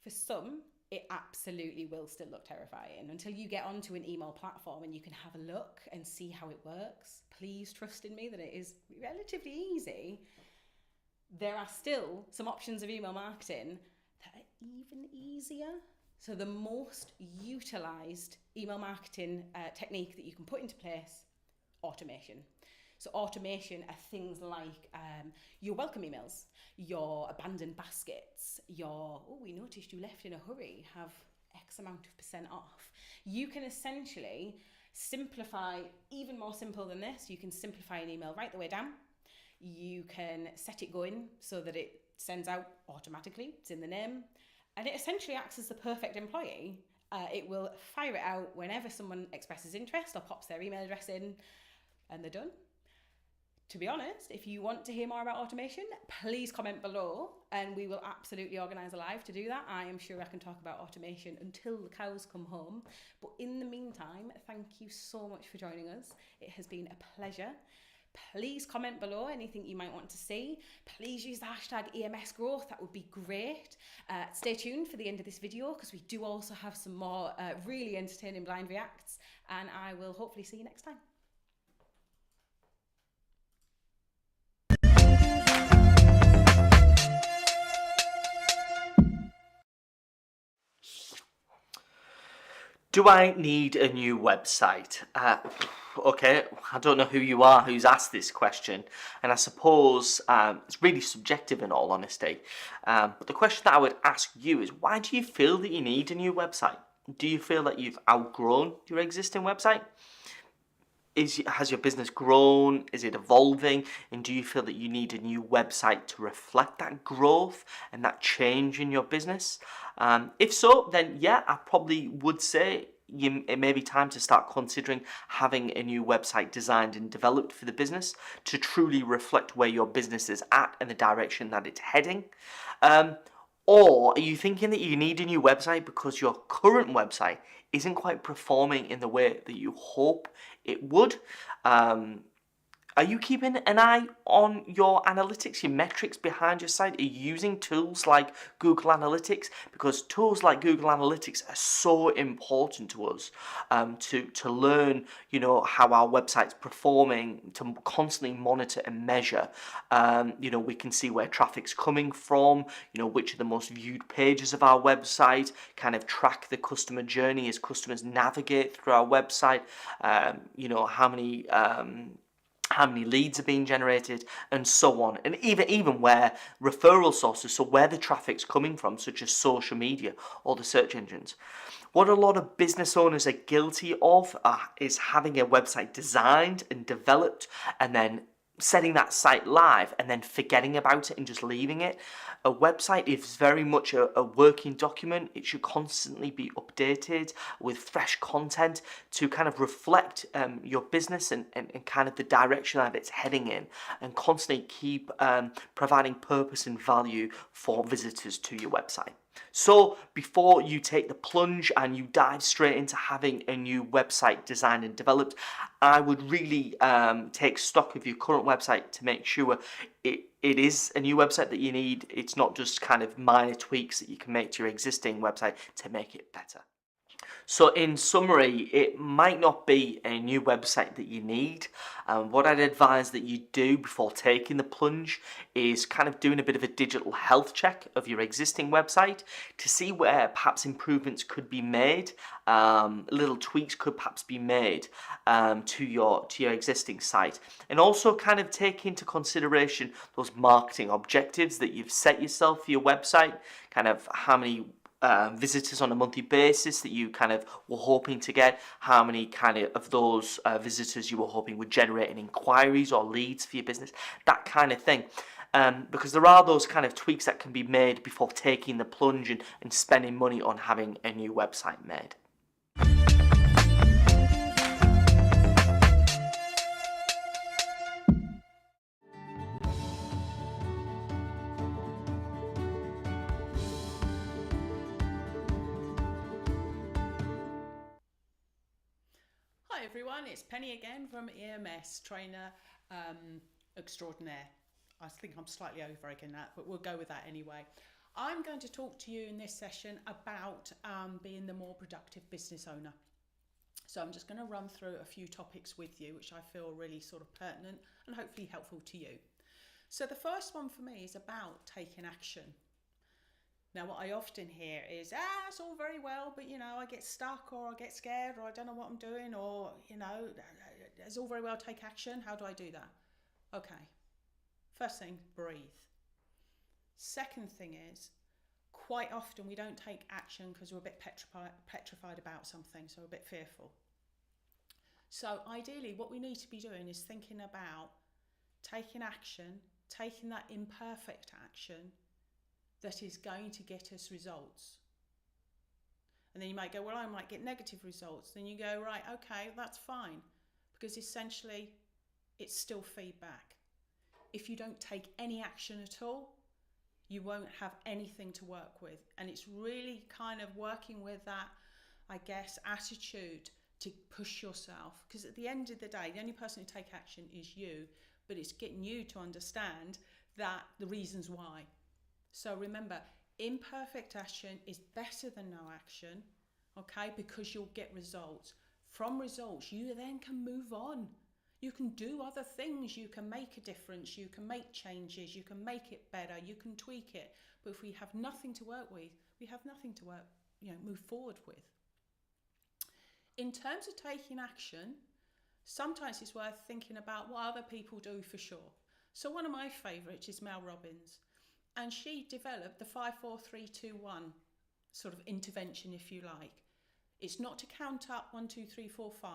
For some, it absolutely will still look terrifying. Until you get onto an email platform and you can have a look and see how it works, please trust in me that it is relatively easy. There are still some options of email marketing that are even easier. So the most utilised email marketing technique that you can put into place, automation. So automation are things like your welcome emails, your abandoned baskets, your, oh, we noticed you left in a hurry, have X amount of % off. You can essentially simplify, even more simple than this, you can simplify an email right the way down. You can set it going so that it sends out automatically, it's in the name, and it essentially acts as the perfect employee. It will fire it out whenever someone expresses interest or pops their email address in, and they're done. To be honest, if you want to hear more about automation, please comment below and we will absolutely organise a live to do that. I am sure I can talk about automation until the cows come home. But in the meantime, thank you so much for joining us. It has been a pleasure. Please comment below anything you might want to see. Please use the hashtag EMS growth. That would be great. Stay tuned for the end of this video because we do also have some more really entertaining blind reacts, and I will hopefully see you next time. Do I need a new website? Okay, I don't know who you are who's asked this question, and I suppose it's really subjective in all honesty. But the question that I would ask you is, why do you feel that you need a new website? Do you feel that you've outgrown your existing website? has your business grown? Is it evolving? And do you feel that you need a new website to reflect that growth and that change in your business? If so, then yeah, I probably would say it may be time to start considering having a new website designed and developed for the business to truly reflect where your business is at and the direction that it's heading. Or are you thinking that you need a new website because your current website isn't quite performing in the way that you hope it would? Are you keeping an eye on your analytics, your metrics behind your site? Are you using tools like Google Analytics? Because tools like Google Analytics are so important to us to learn, how our website's performing, to constantly monitor and measure. We can see where traffic's coming from, which are the most viewed pages of our website, kind of track the customer journey as customers navigate through our website, how many leads are being generated, and so on. And even where referral sources, so where the traffic's coming from, such as social media or the search engines. What a lot of business owners are guilty of is having a website designed and developed and then setting that site live and then forgetting about it and just leaving it. A website is very much a working document. It should constantly be updated with fresh content to kind of reflect your business and kind of the direction that it's heading in, and constantly keep providing purpose and value for visitors to your website. So before you take the plunge and you dive straight into having a new website designed and developed, I would really take stock of your current website to make sure it is a new website that you need. It's not just kind of minor tweaks that you can make to your existing website to make it better. So in summary, it might not be a new website that you need. What I'd advise that you do before taking the plunge is kind of doing a bit of a digital health check of your existing website to see where perhaps improvements could be made, little tweaks could perhaps be made to your existing site, and also kind of take into consideration those marketing objectives that you've set yourself for your website, kind of how many visitors on a monthly basis that you kind of were hoping to get, how many kind of those visitors you were hoping would generate in inquiries or leads for your business, that kind of thing. Because there are those kind of tweaks that can be made before taking the plunge and spending money on having a new website made. Hi everyone, it's Penny again from EMS Trainer Extraordinaire. I think I'm slightly over again that, but we'll go with that anyway. I'm going to talk to you in this session about being the more productive business owner. So I'm just going to run through a few topics with you which I feel really sort of pertinent and hopefully helpful to you. So the first one for me is about taking action. Now, what I often hear is, it's all very well, but, I get stuck or I get scared or I don't know what I'm doing or, it's all very well, take action. How do I do that? Okay. First thing, breathe. Second thing is, quite often we don't take action because we're a bit petrified about something, so we're a bit fearful. So ideally, what we need to be doing is thinking about taking action, taking that imperfect action that is going to get us results. And then you might go, well, I might get negative results. Then you go, right, okay, that's fine. Because essentially, it's still feedback. If you don't take any action at all, you won't have anything to work with. And it's really kind of working with that, I guess, attitude to push yourself. Because at the end of the day, the only person who take action is you, but it's getting you to understand that the reasons why. So remember, imperfect action is better than no action, okay? Because you'll get results. From results, you then can move on. You can do other things. You can make a difference. You can make changes. You can make it better. You can tweak it. But if we have nothing to work with, we have nothing to move forward with. In terms of taking action, sometimes it's worth thinking about what other people do for sure. So one of my favourites is Mel Robbins. And she developed the 5-4-3-2-1 sort of intervention, if you like. It's not to count up 1, 2, 3, 4, 5.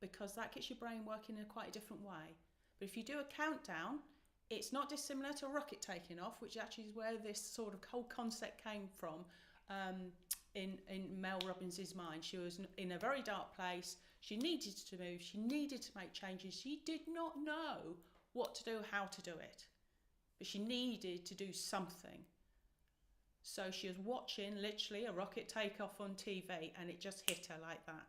because that gets your brain working in quite a different way. But if you do a countdown, it's not dissimilar to a rocket taking off, which actually is where this sort of whole concept came from in Mel Robbins' mind. She was in a very dark place. She needed to move. She needed to make changes. She did not know what to do, how to do it. But she needed to do something. So she was watching literally a rocket take off on TV, and it just hit her like that.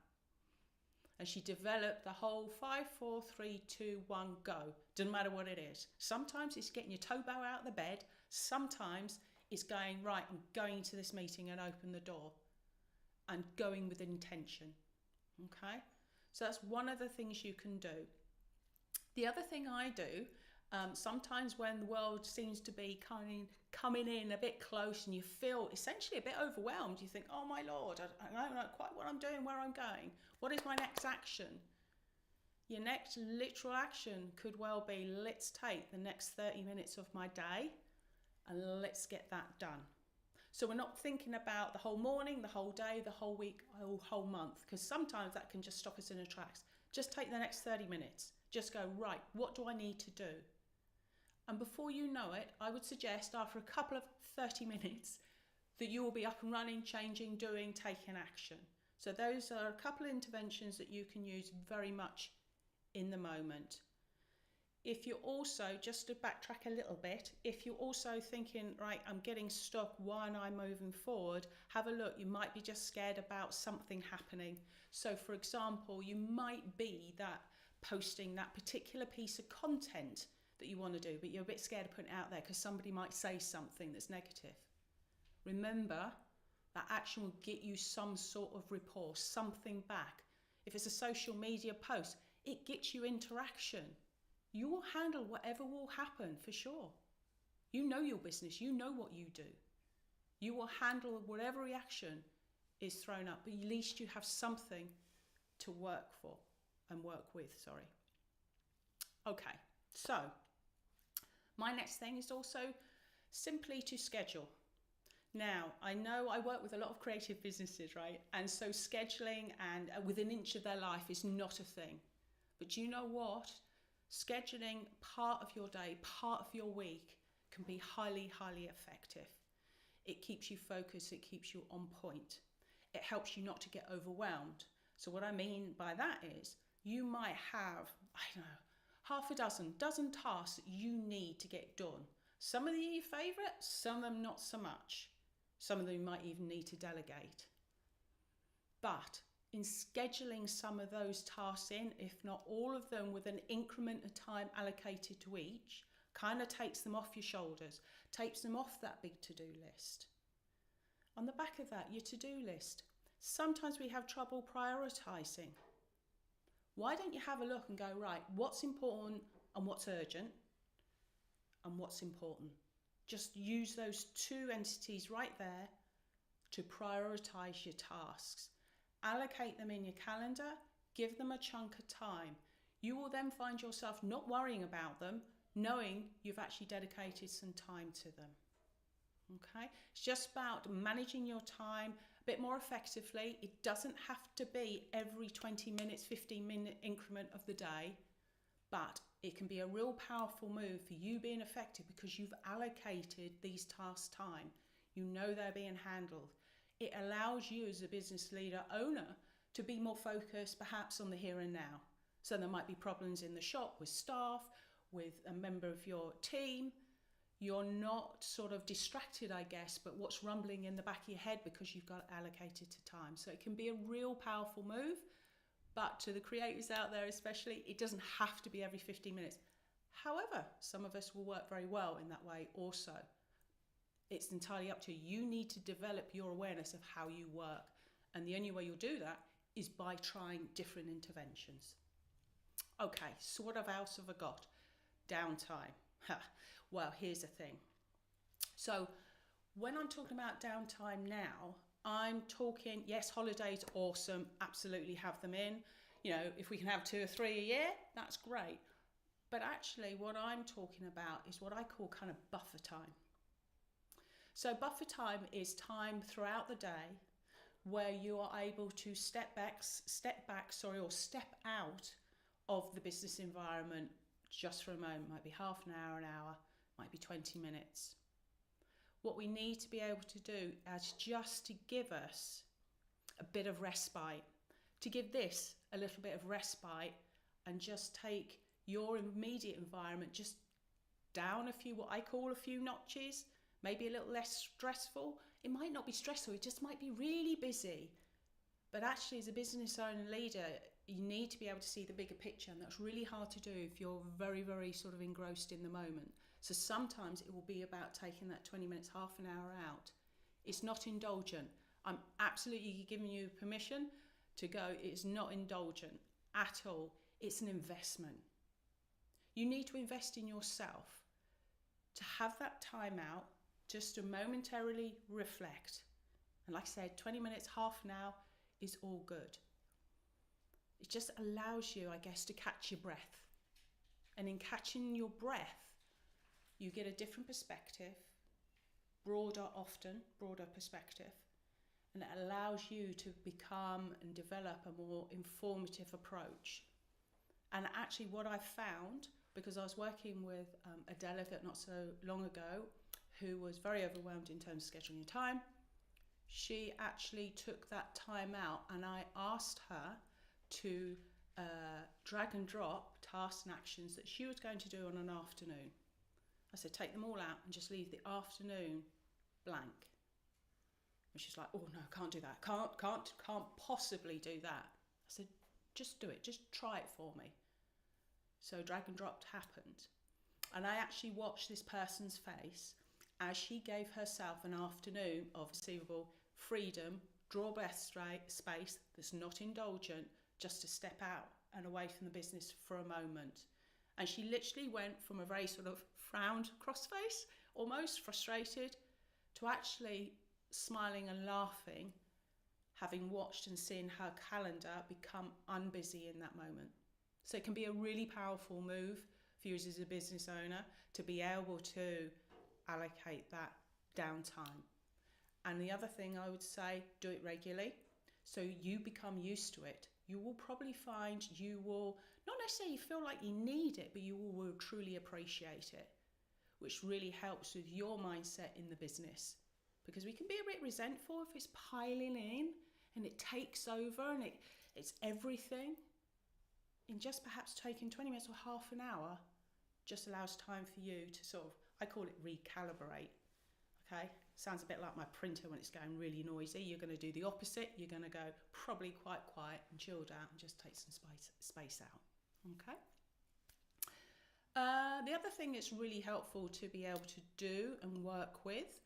And she developed the whole 5, 4, 3, 2, 1, go. Doesn't matter what it is. Sometimes it's getting your toe bow out of the bed. Sometimes it's going, right, I'm going to this meeting and open the door. And going with intention. Okay? So that's one of the things you can do. The other thing I do, sometimes when the world seems to be kind of coming in a bit close and you feel essentially a bit overwhelmed, you think, oh my Lord, I don't know quite what I'm doing, where I'm going. What is my next action? Your next literal action could well be, let's take the next 30 minutes of my day and let's get that done. So we're not thinking about the whole morning, the whole day, the whole week, whole month, because sometimes that can just stop us in our tracks. Just take the next 30 minutes. Just go, right, what do I need to do? And before you know it, I would suggest after a couple of 30 minutes that you will be up and running, changing, doing, taking action. So those are a couple of interventions that you can use very much in the moment. If you're also, just to backtrack a little bit, if you're also thinking, right, I'm getting stuck, why am I moving forward? Have a look. You might be just scared about something happening. So for example, you might be that posting that particular piece of content that you want to do, but you're a bit scared of putting it out there because somebody might say something that's negative. Remember, that action will get you some sort of rapport, something back. If it's a social media post, it gets you interaction. You will handle whatever will happen for sure. You know your business, you know what you do. You will handle whatever reaction is thrown up, but at least you have something to work for and work with, sorry. Okay, so my next thing is also simply to schedule. Now, I know I work with a lot of creative businesses, right? And so scheduling and within an inch of their life is not a thing. But you know what? Scheduling part of your day, part of your week can be highly, highly effective. It keeps you focused, it keeps you on point. It helps you not to get overwhelmed. So what I mean by that is you might have, I don't know, half a dozen tasks that you need to get done. Some of them are your favourite, some of them not so much. Some of them you might even need to delegate. But in scheduling some of those tasks in, if not all of them with an increment of time allocated to each, kind of takes them off your shoulders, takes them off that big to-do list. On the back of that, your to-do list. Sometimes we have trouble prioritising. Why don't you have a look and go, right, what's important and what's urgent and what's important? Just use those two entities right there to prioritise your tasks. Allocate them in your calendar, give them a chunk of time. You will then find yourself not worrying about them, knowing you've actually dedicated some time to them. Okay? It's just about managing your time a bit more effectively. It doesn't have to be every 20 minutes, 15-minute increment of the day, but it can be a real powerful move for you being effective because you've allocated these tasks time. You know they're being handled. It allows you as a business leader, owner, to be more focused perhaps on the here and now. So there might be problems in the shop with staff, with a member of your team. You're not sort of distracted, I guess, but what's rumbling in the back of your head because you've got allocated to time. So it can be a real powerful move. But to the creators out there especially, it doesn't have to be every 15 minutes. However, some of us will work very well in that way also. It's entirely up to you. You need to develop your awareness of how you work. And the only way you'll do that is by trying different interventions. Okay, so what else have I got? Downtime. Well, here's the thing. So when I'm talking about downtime now, I'm talking, yes, holidays, awesome, absolutely have them in. You know, if we can have 2 or 3 a year, that's great. But actually what I'm talking about is what I call kind of buffer time. So buffer time is time throughout the day where you are able to step out of the business environment just for a moment. Might be half an hour, might be 20 minutes. What we need to be able to do is just to give us a bit of respite, to give this a little bit of respite, and just take your immediate environment just down a few, what I call a few notches, maybe a little less stressful. It might not be stressful, it just might be really busy. But actually, as a business owner and leader, you need to be able to see the bigger picture, and that's really hard to do if you're very, very sort of engrossed in the moment. So sometimes it will be about taking that 20 minutes, half an hour out. It's not indulgent. I'm absolutely giving you permission to go. It's not indulgent at all. It's an investment. You need to invest in yourself to have that time out just to momentarily reflect. And like I said, 20 minutes, half an hour is all good. It just allows you, I guess, to catch your breath. And in catching your breath, you get a different perspective, broader perspective, and it allows you to become and develop a more informative approach. And actually what I found, because I was working with a delegate not so long ago who was very overwhelmed in terms of scheduling time, she actually took that time out, and I asked her to drag and drop tasks and actions that she was going to do on an afternoon. I said, take them all out and just leave the afternoon blank. And she's like, oh no, can't do that. Can't possibly do that. I said, just do it. Just try it for me. So drag and drop happened. And I actually watched this person's face as she gave herself an afternoon of receivable freedom, draw breath space that's not indulgent, just to step out and away from the business for a moment. And she literally went from a very sort of frowned cross face, almost frustrated, to actually smiling and laughing, having watched and seen her calendar become unbusy in that moment. So it can be a really powerful move for you as a business owner to be able to allocate that downtime. And the other thing I would say, do it regularly so you become used to it. You will probably find you will not necessarily feel like you need it, but you will truly appreciate it, which really helps with your mindset in the business. Because we can be a bit resentful if it's piling in and it takes over and it's everything. In just perhaps taking 20 minutes or half an hour just allows time for you to sort of, I call it recalibrate. Okay, sounds a bit like my printer when it's going really noisy. You're going to do the opposite. You're going to go probably quite quiet and chilled out and just take some space out. Okay. The other thing that's really helpful to be able to do and work with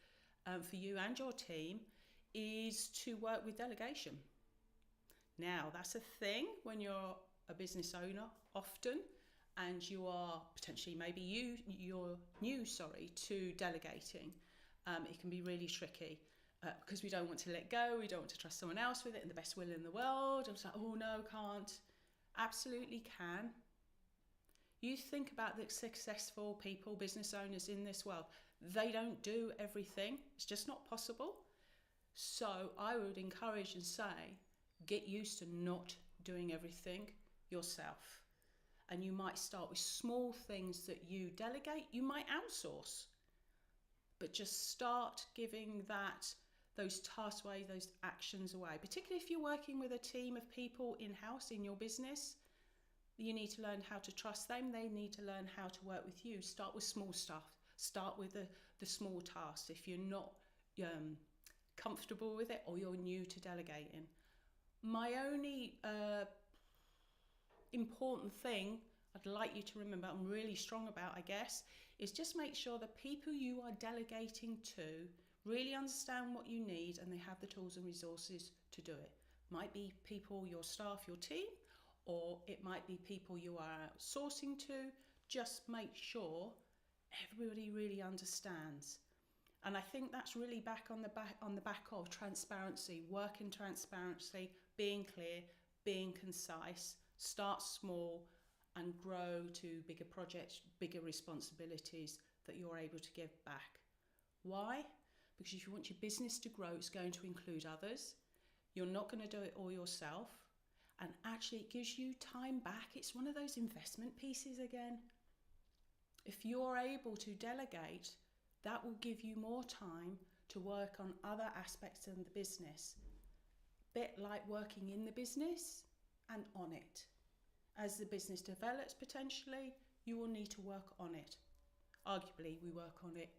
for you and your team is to work with delegation. Now, that's a thing when you're a business owner often, and you are potentially you're new to delegating. It can be really tricky because we don't want to let go, we don't want to trust someone else with it in the best will in the world. I'm like, oh no, can't. Absolutely can. You think about the successful people, business owners in this world. They don't do everything. It's just not possible. So I would encourage and say, get used to not doing everything yourself. And you might start with small things that you delegate. You might outsource. But just start giving those tasks away, those actions away. Particularly if you're working with a team of people in-house in your business, you need to learn how to trust them. They need to learn how to work with you. Start with small stuff. Start with the small tasks if you're not comfortable with it or you're new to delegating. My only important thing I'd like you to remember, I'm really strong about, I guess, is just make sure the people you are delegating to really understand what you need and they have the tools and resources to do it. Might be people, your staff, your team, or it might be people you are outsourcing to. Just make sure everybody really understands. And I think that's really back on the back of transparency, work in transparency, being clear, being concise, start small and grow to bigger projects, bigger responsibilities that you're able to give back. Why? Because if you want your business to grow, it's going to include others. You're not going to do it all yourself. And actually it gives you time back. It's one of those investment pieces again. If you're able to delegate, that will give you more time to work on other aspects of the business. Bit like working in the business and on it. As the business develops potentially, you will need to work on it. Arguably, we work on it.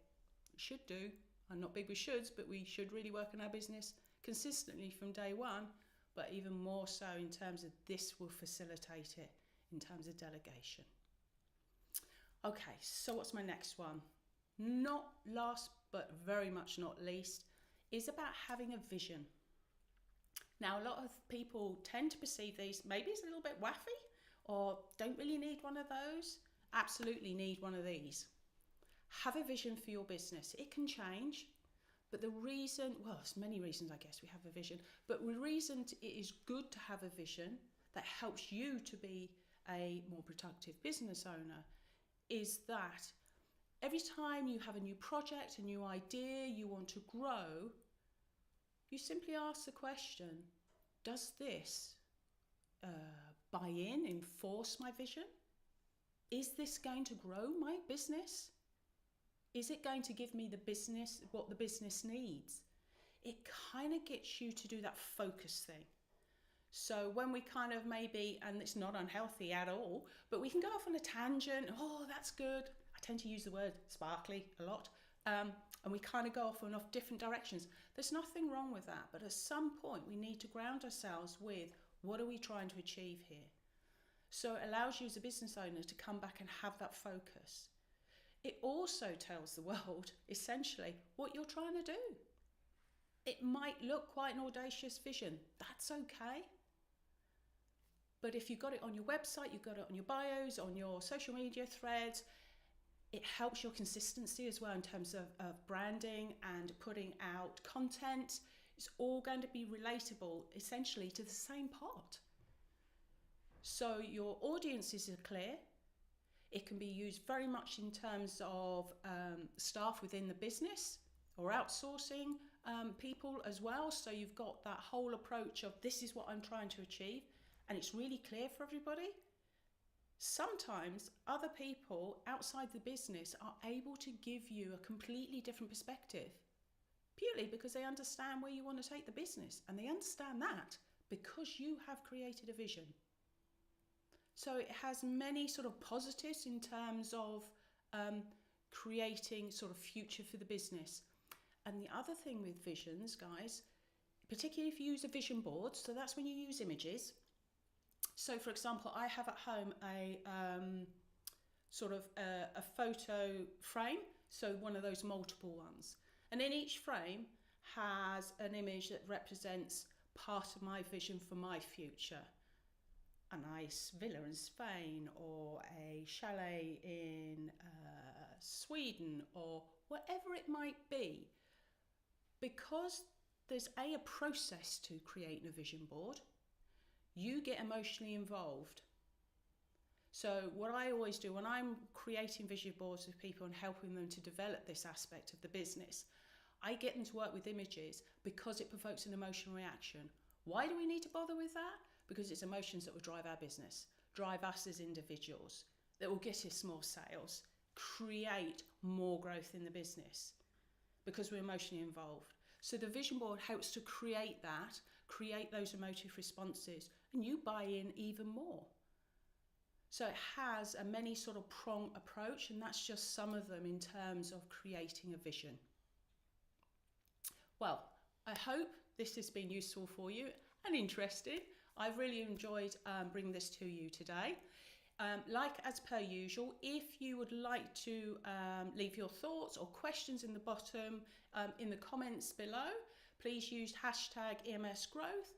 We should do. I'm not big with shoulds, but we should really work on our business consistently from day one, but even more so in terms of this will facilitate it in terms of delegation. Okay, so what's my next one? Not last, but very much not least, is about having a vision. Now, a lot of people tend to perceive these, maybe it's a little bit waffy, or don't really need one of those. Absolutely need one of these. Have a vision for your business. It can change, but the reason, well, there's many reasons I guess we have a vision, but the reason it is good to have a vision that helps you to be a more productive business owner is that every time you have a new project, a new idea, you want to grow, you simply ask the question, does this buy in, enforce my vision? Is this going to grow my business? Is it going to give me the business, what the business needs? It kind of gets you to do that focus thing. So when we kind of maybe, and it's not unhealthy at all, but we can go off on a tangent. Oh, that's good. I tend to use the word sparkly a lot. And we kind of go off and off different directions. There's nothing wrong with that. But at some point, we need to ground ourselves with what are we trying to achieve here? So it allows you as a business owner to come back and have that focus. It also tells the world, essentially, what you're trying to do. It might look quite an audacious vision. That's okay. But if you've got it on your website, you've got it on your bios, on your social media threads, it helps your consistency as well in terms of branding and putting out content. It's all going to be relatable, essentially, to the same pot. So your audiences are clear. It can be used very much in terms of staff within the business or outsourcing people as well. So you've got that whole approach of this is what I'm trying to achieve, and it's really clear for everybody. Sometimes other people outside the business are able to give you a completely different perspective, purely because they understand where you want to take the business, and they understand that because you have created a vision. So it has many sort of positives in terms of creating sort of future for the business. And the other thing with visions, guys, particularly if you use a vision board, so that's when you use images. So for example, I have at home a photo frame, so one of those multiple ones. And in each frame has an image that represents part of my vision for my future. A nice villa in Spain, or a chalet in Sweden, or whatever it might be. Because there's a process to creating a vision board, you get emotionally involved. So what I always do when I'm creating vision boards with people and helping them to develop this aspect of the business, I get them to work with images because it provokes an emotional reaction. Why do we need to bother with that? Because it's emotions that will drive our business, drive us as individuals, that will get us more sales, create more growth in the business, because we're emotionally involved. So the vision board helps to create that, create those emotive responses, and you buy in even more. So it has a many sort of prong approach, and that's just some of them in terms of creating a vision. Well, I hope this has been useful for you and interesting. I've really enjoyed bringing this to you today. Like as per usual, if you would like to leave your thoughts or questions in the bottom in the comments below, please use hashtag EMS growth,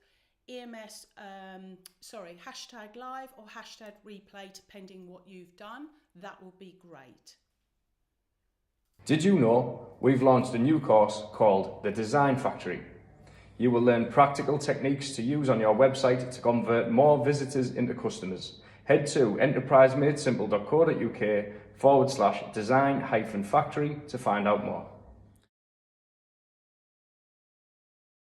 hashtag live or hashtag replay, depending what you've done. That will be great. Did you know we've launched a new course called The Design Factory? You will learn practical techniques to use on your website to convert more visitors into customers. Head to enterprisemadesimple.co.uk/design-factory to find out more.